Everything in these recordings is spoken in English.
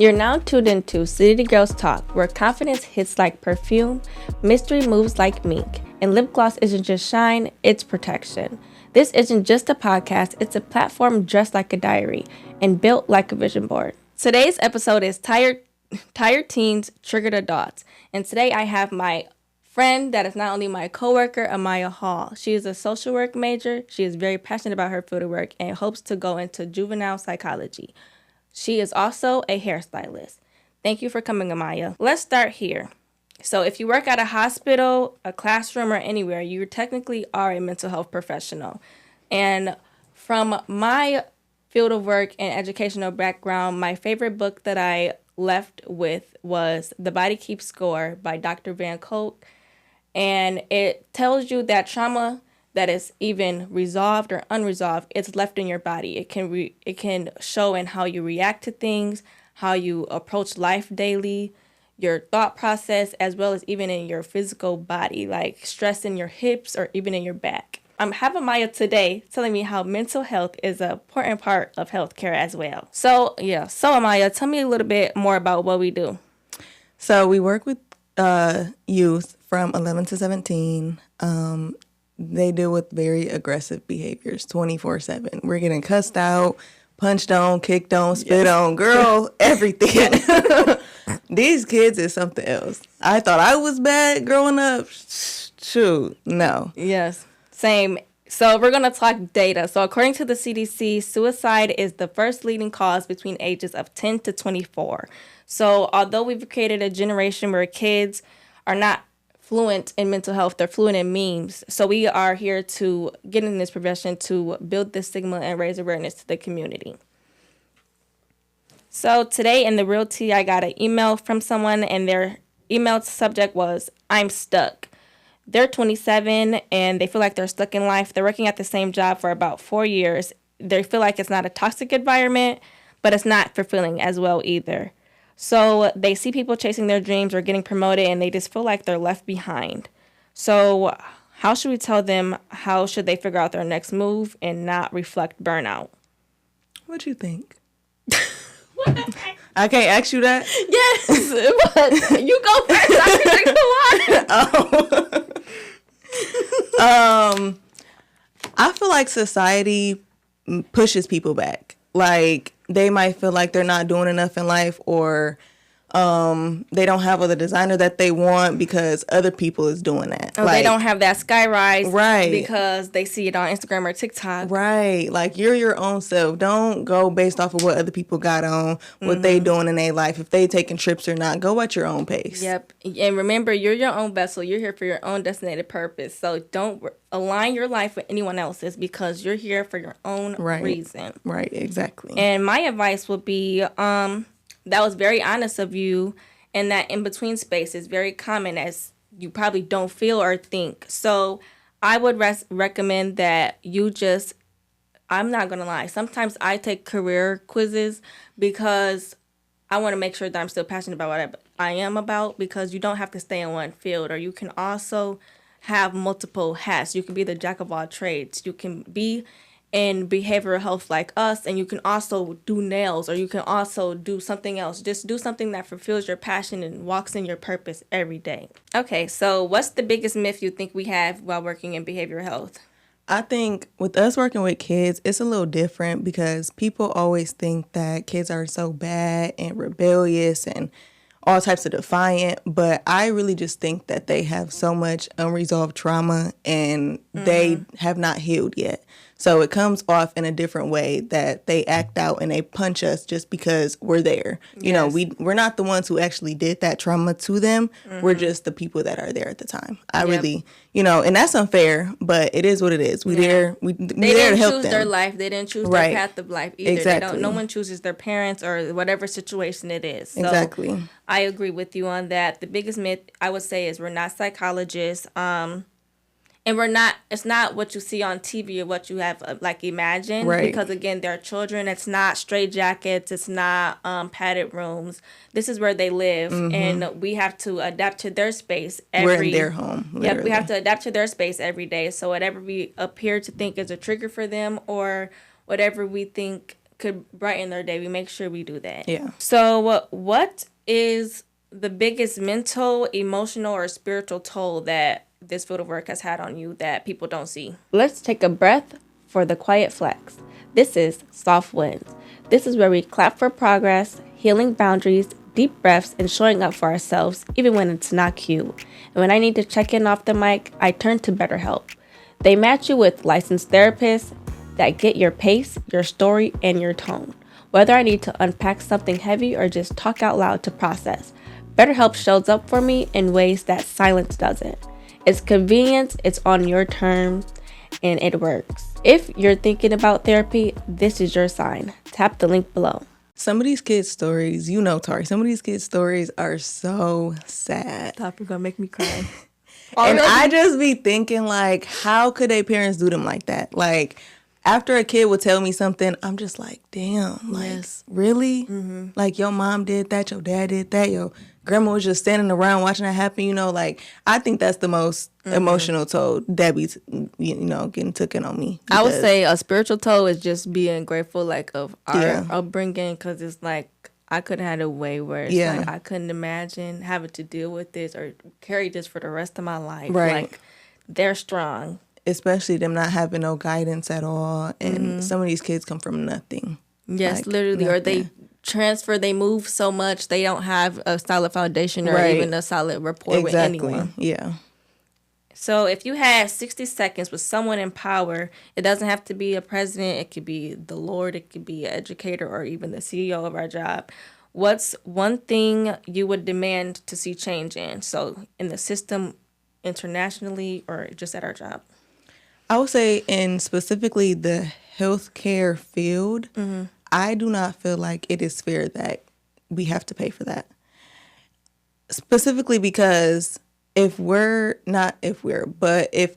You're now tuned into Saditty Girlz Talk, where confidence hits like perfume, mystery moves like mink, and lip gloss isn't just shine, it's protection. This isn't just a podcast, it's a platform dressed like a diary and built like a vision board. Today's episode is Tired Teens, Triggered Adults. And today I have my friend that is not only my coworker, Amaya Hall. She is a social work major. She is very passionate about her field of work and hopes to go into juvenile psychology. She is also a hairstylist. Thank you for coming, Amaya. Let's start here. So if you work at a hospital, a classroom, or anywhere, you technically are a mental health professional. And from my field of work and educational background, my favorite book that I left with was The Body Keeps Score by Dr. Van Koch. And it tells you that trauma that is even resolved or unresolved, it's left in your body. It can show in how you react to things, how you approach life daily, your thought process, as well as even in your physical body, like stress in your hips or even in your back. I'm having Maya today telling me how mental health is an important part of healthcare as well. So Amaya, tell me a little bit more about what we do. So we work with youth from 11 to 17. They deal with very aggressive behaviors 24/7. We're getting cussed out, punched on, kicked on, spit on, girl, everything. These kids is something else. I thought I was bad growing up. Shoot, no. Yes, same. So we're going to talk data. So according to the CDC, suicide is the first leading cause between ages of 10 to 24. So although we've created a generation where kids are not fluent in mental health, they're fluent in memes. So we are here to get in this profession to build this stigma and raise awareness to the community. So today in the Real Tea, I got an email from someone and their email subject was, I'm stuck. They're 27 and they feel like they're stuck in life. They're working at the same job for about 4 years. They feel like it's not a toxic environment, but it's not fulfilling as well either. So they see people chasing their dreams or getting promoted and they just feel like they're left behind. So how should we tell them, how should they figure out their next move and not reflect burnout? What you think? I can't ask you that? Yes, but you go first. I can drink the water. I feel like society pushes people back. Like, they might feel like they're not doing enough in life, or they don't have the designer that they want because other people is doing that. Or they don't have that skyrise, right? Because they see it on Instagram or TikTok, right? Like, you're your own self. Don't go based off of what other people got on, what they doing in their life. If they taking trips or not, go at your own pace. Yep. And remember, you're your own vessel. You're here for your own designated purpose. So don't align your life with anyone else's because you're here for your own reason. Right. Exactly. And my advice would be, that was very honest of you, and that in-between space is very common as you probably don't feel or think. So I would recommend that you just, I'm not going to lie, sometimes I take career quizzes because I want to make sure that I'm still passionate about what I am about, because you don't have to stay in one field, or you can also have multiple hats. You can be the jack of all trades. You can be in behavioral health like us, and you can also do nails, or you can also do something else. Just do something that fulfills your passion and walks in your purpose every day. Okay, so what's the biggest myth you think we have while working in behavioral health? I think with us working with kids, it's a little different because people always think that kids are so bad and rebellious and all types of defiant, but I really just think that they have so much unresolved trauma and they have not healed yet. So it comes off in a different way that they act out and they punch us just because we're there. You know, we're not the ones who actually did that trauma to them. We're just the people that are there at the time. I really, and that's unfair, but it is what it is. We there to help them. They didn't choose their life. They didn't choose their path of life either. Exactly. No one chooses their parents or whatever situation it is. So exactly. I agree with you on that. The biggest myth I would say is we're not psychologists. And And it's not what you see on TV or what you have like imagined. Right. Because again, they're children. It's not straight jackets. It's not padded rooms. This is where they live. And we have to adapt to their space. We're in their home. Literally. Yep, we have to adapt to their space every day. So whatever we appear to think is a trigger for them or whatever we think could brighten their day, we make sure we do that. Yeah. So what is the biggest mental, emotional, or spiritual toll that this field of work has had on you that people don't see? Let's take a breath for the quiet flex. This is Soft Wins. This is where we clap for progress, healing boundaries, deep breaths, and showing up for ourselves even when it's not cute. And when I need to check in off the mic, I turn to BetterHelp. They match you with licensed therapists that get your pace, your story, and your tone. Whether I need to unpack something heavy or just talk out loud to process, BetterHelp shows up for me in ways that silence doesn't. It's convenient, it's on your terms, and it works. If you're thinking about therapy, this is your sign. Tap the link below. Some of these kids' stories, Tari, some of these kids' stories are so sad. Stop, you're gonna make me cry. And I just be thinking, like, how could their parents do them like that? Like, after a kid would tell me something, I'm just like, damn, like, really? Mm-hmm. Like, your mom did that, your dad did that, your grandma was just standing around watching that happen, like, I think that's the most emotional toll Debbie's, getting taken on me. I would say a spiritual toll is just being grateful, like, of our upbringing, because it's like, I could have had a way where it's like, I couldn't imagine having to deal with this or carry this for the rest of my life. Right. Like, they're strong. Especially them not having no guidance at all. And some of these kids come from nothing. Yes, like, literally. nothing. Or they transfer, they move so much, they don't have a solid foundation or even a solid rapport with anyone. Yeah. So if you had 60 seconds with someone in power, it doesn't have to be a president. It could be the Lord. It could be an educator or even the CEO of our job. What's one thing you would demand to see change in? So in the system, internationally, or just at our job? I would say in specifically the healthcare field, I do not feel like it is fair that we have to pay for that. Specifically because if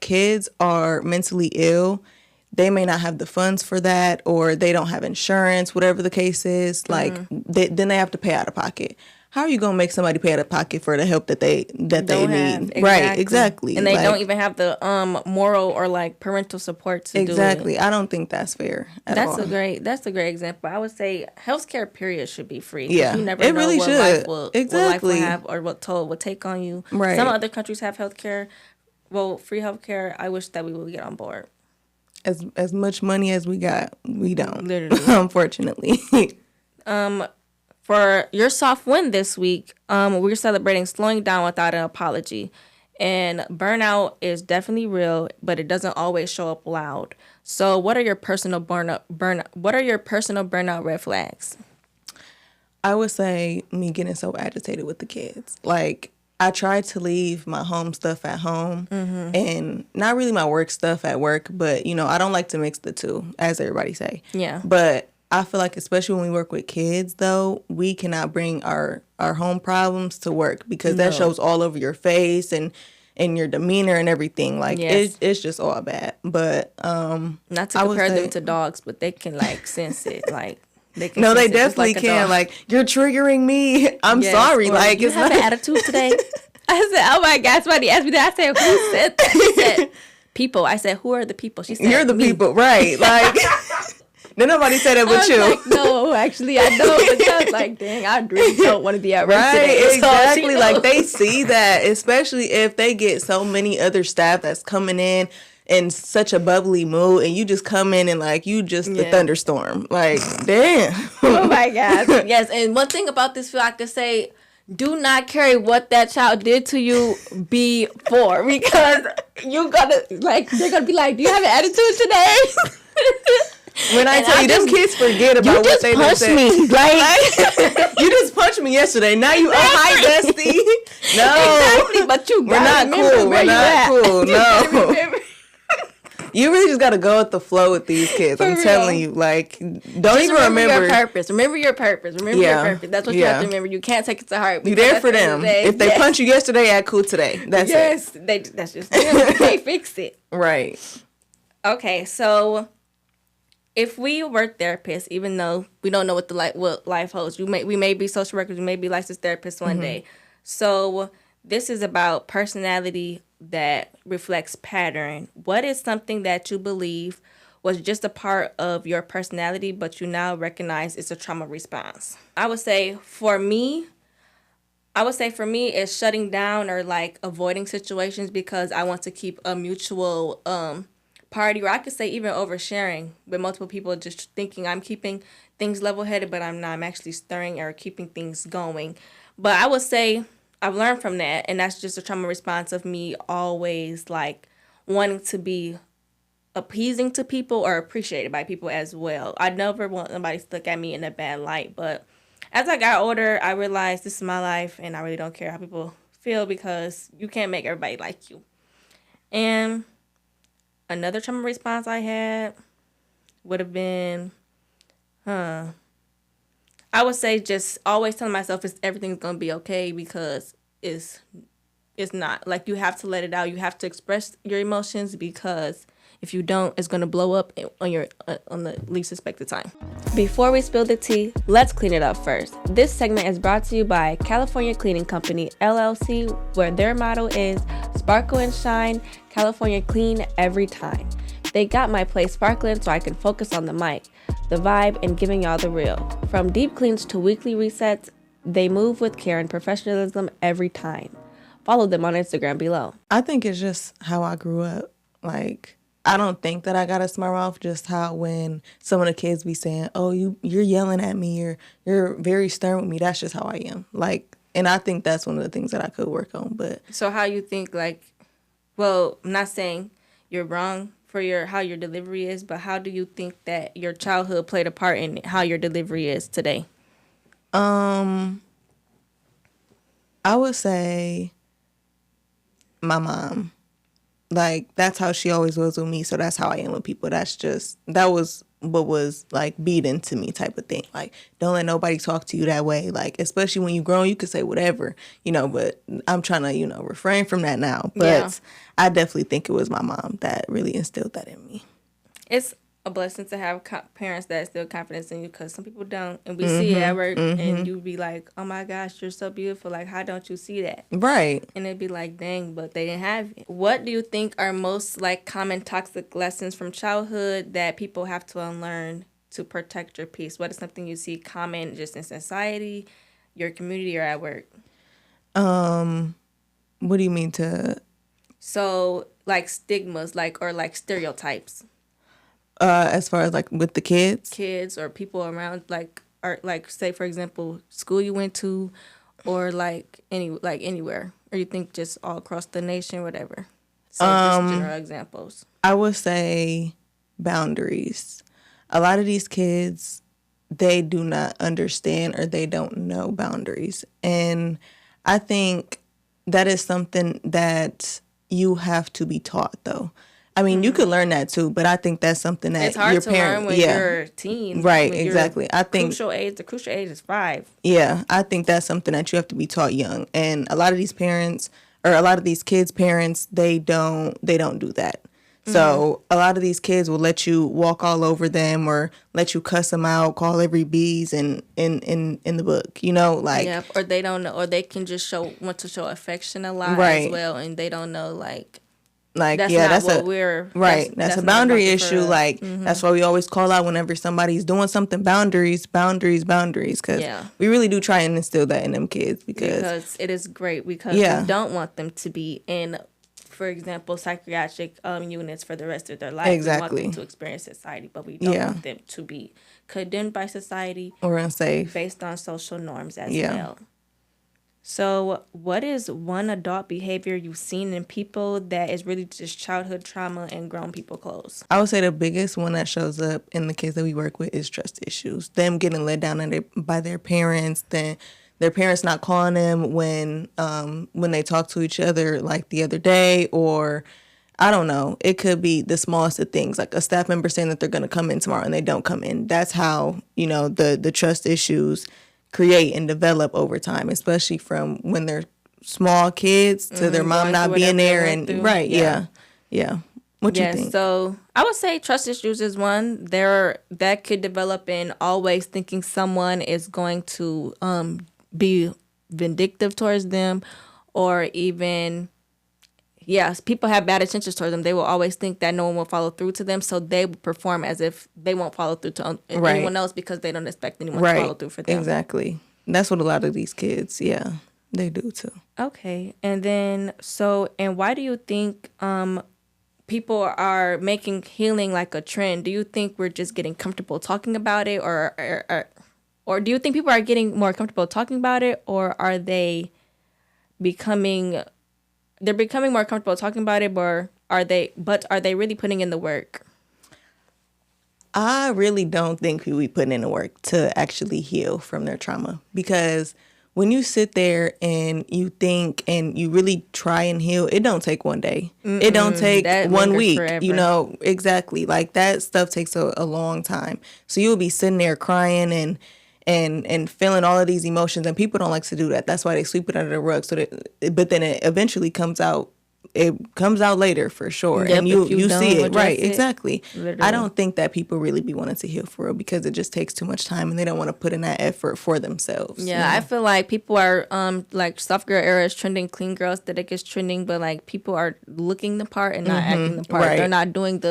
kids are mentally ill, they may not have the funds for that, or they don't have insurance, whatever the case is, like, then they have to pay out of pocket. How are you going to make somebody pay out of pocket for the help that they need? Exactly. Right, exactly. And they don't even have the moral or like parental support to do it. Exactly. I don't think that's fair at all. That's a great example. I would say healthcare period should be free. Yeah, you never know really what should. Life will, exactly. what life will have or what toll will take on you. Right. Some other countries have healthcare. Well, free healthcare. I wish that we would get on board. As much money as we got, we don't. Literally. Unfortunately. For your soft win this week, we're celebrating slowing down without an apology. And burnout is definitely real, but it doesn't always show up loud. So what are your personal burnout red flags? I would say me getting so agitated with the kids. Like, I try to leave my home stuff at home and not really my work stuff at work, but, I don't like to mix the two, as everybody say. Yeah. But I feel like, especially when we work with kids, though, we cannot bring our home problems to work because that shows all over your face and your demeanor and everything. Like, it's just all bad. But not to compare them to dogs, but they can, like, sense it. Like, they can. No, they definitely can. Like, you're triggering me. I'm sorry. Or, like, you have an attitude today. I said, oh my God, somebody asked me that. I said, who said that? She said, people. I said, who are the people? She said, you're the me. people, right? Like. Then nobody said it but you. Like, no, actually, I know. But I was like, dang, I really don't want to be at work right, today. Exactly. Like, they see that, especially if they get so many other staff that's coming in such a bubbly mood, and you just come in and, like, you just the thunderstorm. Like, damn. Oh, my God. Yes, and one thing about this film, I could say, do not carry what that child did to you before, because they're gonna be like, do you have an attitude today? When I tell you, them kids forget about what they done said. You just punched me. Like, you just punched me yesterday. Now you, hi, bestie. No. Exactly, but you We're not cool. We're not cool. No. You really just got to go with the flow with these kids. I'm telling you, like, don't just even remember your purpose. Remember your purpose. Remember your purpose. That's what you have to remember. You can't take it to heart. You there for them. If they punch you yesterday, act cool today. That's it. That's just them. You can't fix it. Right. Okay, so if we were therapists, even though we don't know what what life holds, we may be social workers, we may be licensed therapists one day. So this is about personality that reflects pattern. What is something that you believe was just a part of your personality, but you now recognize it's a trauma response? I would say for me, it's shutting down or like avoiding situations because I want to keep a mutual party, or I could say even oversharing with multiple people, just thinking I'm keeping things level-headed, but I'm not. I'm actually stirring or keeping things going. But I would say I've learned from that, and that's just a trauma response of me always like wanting to be appeasing to people or appreciated by people as well. I never want somebody to look at me in a bad light, but as I got older, I realized this is my life, and I really don't care how people feel because you can't make everybody like you. And another trauma response I had would have been, I would say just always telling myself everything's going to be okay because it's not. Like, you have to let it out. You have to express your emotions because if you don't, it's going to blow up on the least expected time. Before we spill the tea, let's clean it up first. This segment is brought to you by California Cleaning Company, LLC, where their motto is sparkle and shine, California clean every time. They got my place sparkling so I can focus on the mic, the vibe, and giving y'all the real. From deep cleans to weekly resets, they move with care and professionalism every time. Follow them on Instagram below. I think it's just how I grew up. Like, I don't think that I got a smart mouth, just how when some of the kids be saying, oh, you're yelling at me, or you're very stern with me, that's just how I am. Like, and I think that's one of the things that I could work on. But so how you think, like, well, I'm not saying you're wrong for how your delivery is, but how do you think that your childhood played a part in how your delivery is today? I would say my mom. Like, that's how she always was with me, so that's how I am with people. That was what was, like, beat into me type of thing. Like, don't let nobody talk to you that way. Like, especially when you grown, you could say whatever, but I'm trying to, refrain from that now. But I definitely think it was my mom that really instilled that in me. It's a blessing to have parents that instill confidence in you, because some people don't, and we see it at work, and you be like, oh my gosh, you're so beautiful, like, how don't you see that? Right. And it'd be like, dang, but they didn't have it. What do you think are most, like, common toxic lessons from childhood that people have to unlearn to protect your peace? What is something you see common just in society, your community, or at work? What do you mean to? So, like, stigmas, or stereotypes. As far as, like, with the kids or people around, say, for example, school you went to, or anywhere, or you think just all across the nation, whatever. So just general examples. I would say boundaries. A lot of these kids, they do not understand, or they don't know boundaries, and I think that is something that you have to be taught, though. I mean, you could learn that too, but I think that's something that it's hard your to parents, learn when you're a teen. Right, exactly. I think the crucial age is 5. Yeah, I think that's something that you have to be taught young. And a lot of these parents, or a lot of these kids' parents, they don't do that. So a lot of these kids will let you walk all over them, or let you cuss them out, call every B's in the book, like. Yeah, or they don't know, or they can just want to show affection a lot as well, and they don't know, that's a boundary issue. Like, that's why we always call out whenever somebody's doing something. Boundaries, because we really do try and instill that in them kids, because it is great, because we don't want them to be in, for example, psychiatric units for the rest of their life. Exactly. We want them to experience society, but we don't want them to be condemned by society or unsafe based on social norms as well. So what is one adult behavior you've seen in people that is really just childhood trauma and grown people close? I would say the biggest one that shows up in the kids that we work with is trust issues. Them getting let down by their parents, then their parents not calling them when they talk to each other, like the other day, or I don't know. It could be the smallest of things, like a staff member saying that they're going to come in tomorrow and they don't come in. That's how, the trust issues create and develop over time, especially from when they're small kids to their mom not being there. And right. Yeah. What you think? So I would say trust issues is one that could develop in always thinking someone is going to be vindictive towards them, or even people have bad intentions towards them. They will always think that no one will follow through to them, so they will perform as if they won't follow through to anyone else because they don't expect anyone to follow through for them. Exactly. That's what a lot of these kids, they do too. Okay. And then, and why do you think people are making healing like a trend? Do you think we're just getting comfortable talking about it, or do you think people are getting more comfortable talking about it, or are they becoming more comfortable talking about it, or are they really putting in the work? I really don't think we put in the work to actually heal from their trauma, because when you sit there and you think and you really try and heal, it don't take one day. It don't take 1 week. Forever. Exactly. Like, that stuff takes a long time. So you'll be sitting there crying and feeling all of these emotions, and people don't like to do that. That's why they sweep it under the rug. But then it eventually comes out. It comes out later for sure, and you see it, right? Exactly. Literally. I don't think that people really be wanting to heal for real, because it just takes too much time, and they don't want to put in that effort for themselves. Yeah, I feel like people are like soft girl era is trending, clean girl aesthetic is trending, but like people are looking the part and not acting the part. Right. They're not doing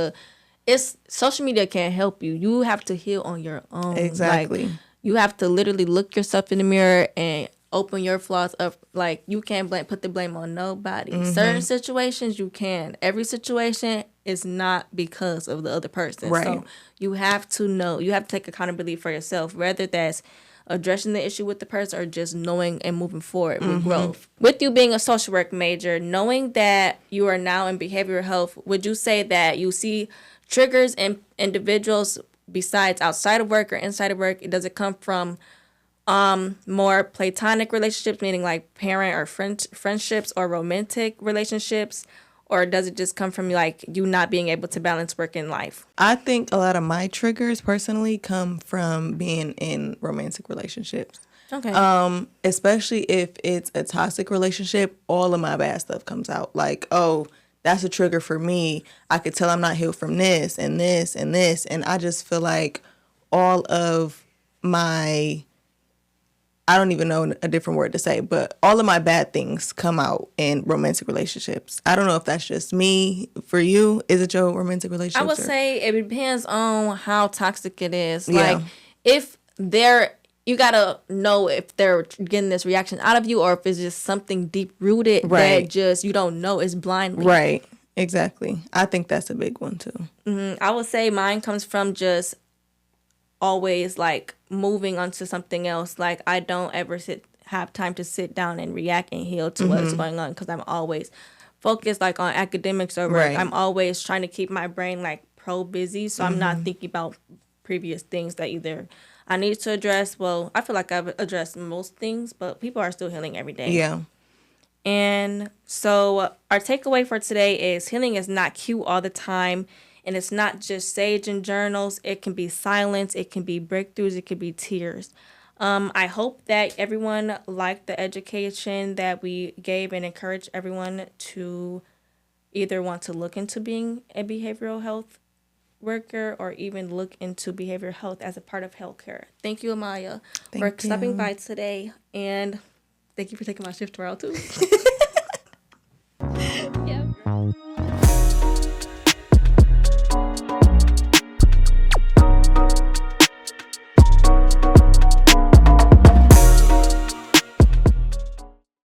It's social media can't help you. You have to heal on your own. Exactly. Like, you have to literally look yourself in the mirror and open your flaws up. Like, you can't put the blame on nobody. Certain situations you can. Every situation is not because of the other person. Right. So you have to know. You have to take accountability for yourself, whether that's addressing the issue with the person or just knowing and moving forward with growth. With you being a social work major, knowing that you are now in behavioral health, would you say that you see triggers in individuals besides outside of work or inside of work? Does it come from more platonic relationships, meaning like parent or friendships, or romantic relationships, or does it just come from like you not being able to balance work and life? I think a lot of my triggers personally come from being in romantic relationships. Okay. Especially if it's a toxic relationship, all of my bad stuff comes out. Like, oh, that's a trigger for me. I could tell I'm not healed from this and this and this. And I just feel like all of my, I don't even know a different word to say, but all of my bad things come out in romantic relationships. I don't know if that's just me. For you, is it your romantic relationship? I would say it depends on how toxic it is. Yeah. Like, if you gotta know if they're getting this reaction out of you, or if it's just something deep rooted that just you don't know, is blindly. Right. Exactly. I think that's a big one too. I would say mine comes from just always like moving on to something else. Like, I don't ever have time to sit down and react and heal to what's going on, because I'm always focused like on academics or work. Right. I'm always trying to keep my brain like busy, so I'm not thinking about previous things that either I need to address. Well, I feel like I've addressed most things, but people are still healing every day. Yeah. And so our takeaway for today is healing is not cute all the time. And it's not just sage and journals. It can be silence. It can be breakthroughs. It could be tears. I hope that everyone liked the education that we gave and encourage everyone to either want to look into being a behavioral health worker or even look into behavioral health as a part of healthcare. Thank you, Amaya, for stopping by today. And thank you for taking my shift tomorrow, too.